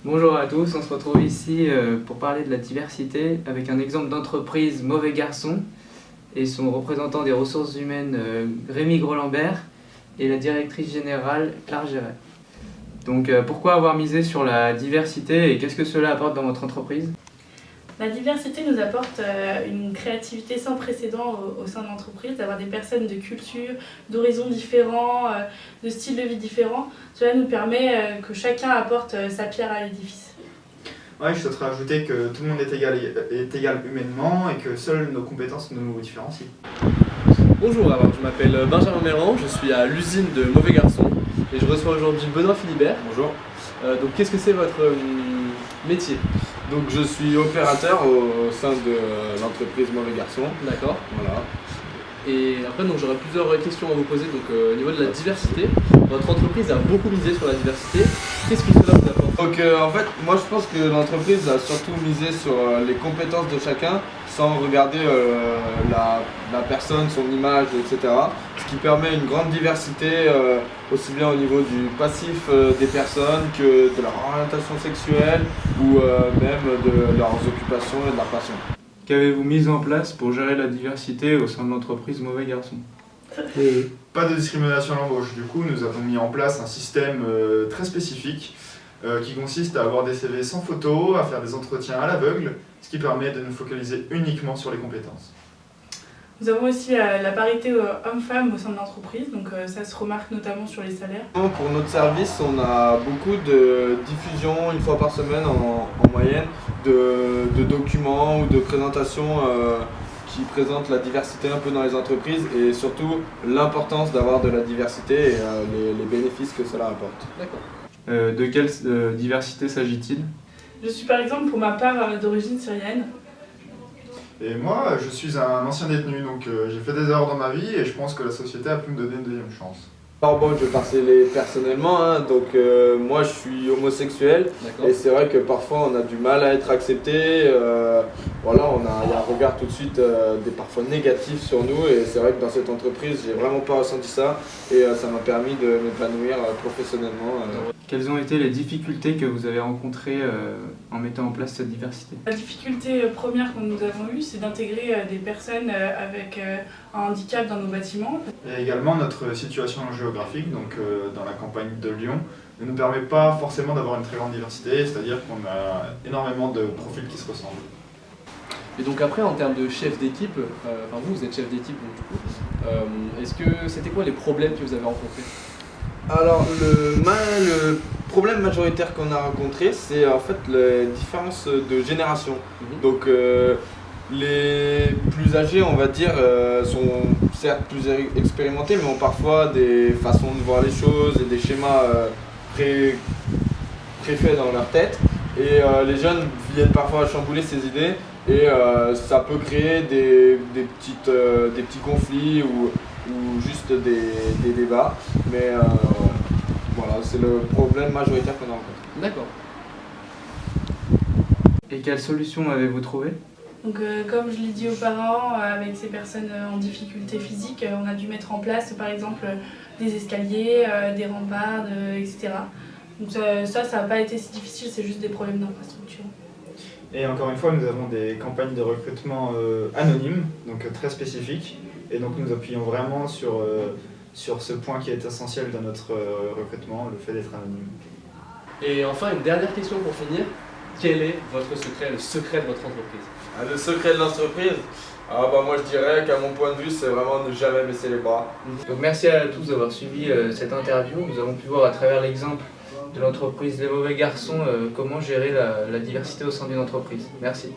Bonjour à tous, on se retrouve ici pour parler de la diversité avec un exemple d'entreprise Mauvais Garçon et son représentant des ressources humaines Rémi Grolambert et la directrice générale Claire Géret. Donc pourquoi avoir misé sur la diversité et qu'est-ce que cela apporte dans votre entreprise? La diversité nous apporte une créativité sans précédent au sein de l'entreprise, d'avoir des personnes de culture, d'horizons différents, de styles de vie différents. Cela nous permet que chacun apporte sa pierre à l'édifice. Ouais, je souhaiterais ajouter que tout le monde est égal humainement et que seules nos compétences nous différencient. Bonjour, alors je m'appelle Benjamin Méran, je suis à l'usine de Mauvais Garçon et je reçois aujourd'hui Benoît Philibert. Bonjour. Donc qu'est-ce que c'est votre métier? Donc je suis opérateur au sein de l'entreprise Mauvais Garçon. D'accord. Voilà. Et après donc j'aurais plusieurs questions à vous poser donc, au niveau de la diversité. Votre entreprise a beaucoup misé sur la diversité. Qu'est-ce que cela vous apporte? Donc en fait, moi je pense que l'entreprise a surtout misé sur les compétences de chacun sans regarder la personne, son image, etc. Ce qui permet une grande diversité aussi bien au niveau du passif des personnes que de leur orientation sexuelle ou même de leurs occupations et de leur passion. Qu'avez-vous mis en place pour gérer la diversité au sein de l'entreprise Mauvais Garçon? Pas de discrimination à l'embauche. Du coup, nous avons mis en place un système très spécifique qui consiste à avoir des CV sans photo, à faire des entretiens à l'aveugle, ce qui permet de nous focaliser uniquement sur les compétences. Nous avons aussi la parité homme-femme au sein de l'entreprise, donc ça se remarque notamment sur les salaires. Pour notre service, on a beaucoup de diffusion une fois par semaine en moyenne de documents ou de présentations qui présentent la diversité un peu dans les entreprises et surtout l'importance d'avoir de la diversité et les bénéfices que cela apporte. D'accord. De quelle diversité s'agit-il? Je suis par exemple pour ma part d'origine syrienne. Et moi, je suis un ancien détenu, donc j'ai fait des erreurs dans ma vie et je pense que la société a pu me donner une deuxième chance. Alors bon, je vais parler personnellement, hein, donc moi je suis homosexuel et c'est vrai que parfois on a du mal à être accepté, voilà, il y a un regard tout de suite parfois négatif sur nous et c'est vrai que dans cette entreprise j'ai vraiment pas ressenti ça et ça m'a permis de m'épanouir professionnellement. Quelles ont été les difficultés que vous avez rencontrées en mettant en place cette diversité? La difficulté première que nous avons eue, c'est d'intégrer des personnes avec un handicap dans nos bâtiments. Et également notre situation géographique, donc dans la campagne de Lyon, ne nous permet pas forcément d'avoir une très grande diversité, c'est-à-dire qu'on a énormément de profils qui se ressemblent. Et donc après en termes de chef d'équipe, enfin vous êtes chef d'équipe donc du coup, est-ce que c'était quoi les problèmes que vous avez rencontrés? Alors le problème majoritaire qu'on a rencontré, c'est en fait les différences de génération. Donc les plus âgés, on va dire, sont certes plus expérimentés, mais ont parfois des façons de voir les choses et des schémas préfaits dans leur tête. Et les jeunes viennent parfois chambouler ces idées et ça peut créer des petits conflits ou juste des débats. Mais voilà, c'est le problème majoritaire qu'on a rencontré. D'accord. Et quelles solutions avez-vous trouvées? Donc comme je l'ai dit aux parents, avec ces personnes en difficulté physique, on a dû mettre en place par exemple des escaliers, des rambardes, etc. Donc ça n'a pas été si difficile, c'est juste des problèmes d'infrastructure. Et encore une fois, nous avons des campagnes de recrutement anonymes, donc très spécifiques, et donc nous appuyons vraiment sur ce point qui est essentiel dans notre recrutement, le fait d'être anonyme. Et enfin une dernière question pour finir, quel est votre secret, le secret de votre entreprise? Le secret de l'entreprise, moi je dirais qu'à mon point de vue, c'est vraiment ne jamais baisser les bras. Donc merci à tous d'avoir suivi cette interview. Nous avons pu voir à travers l'exemple de l'entreprise Les Mauvais Garçons comment gérer la diversité au sein d'une entreprise. Merci.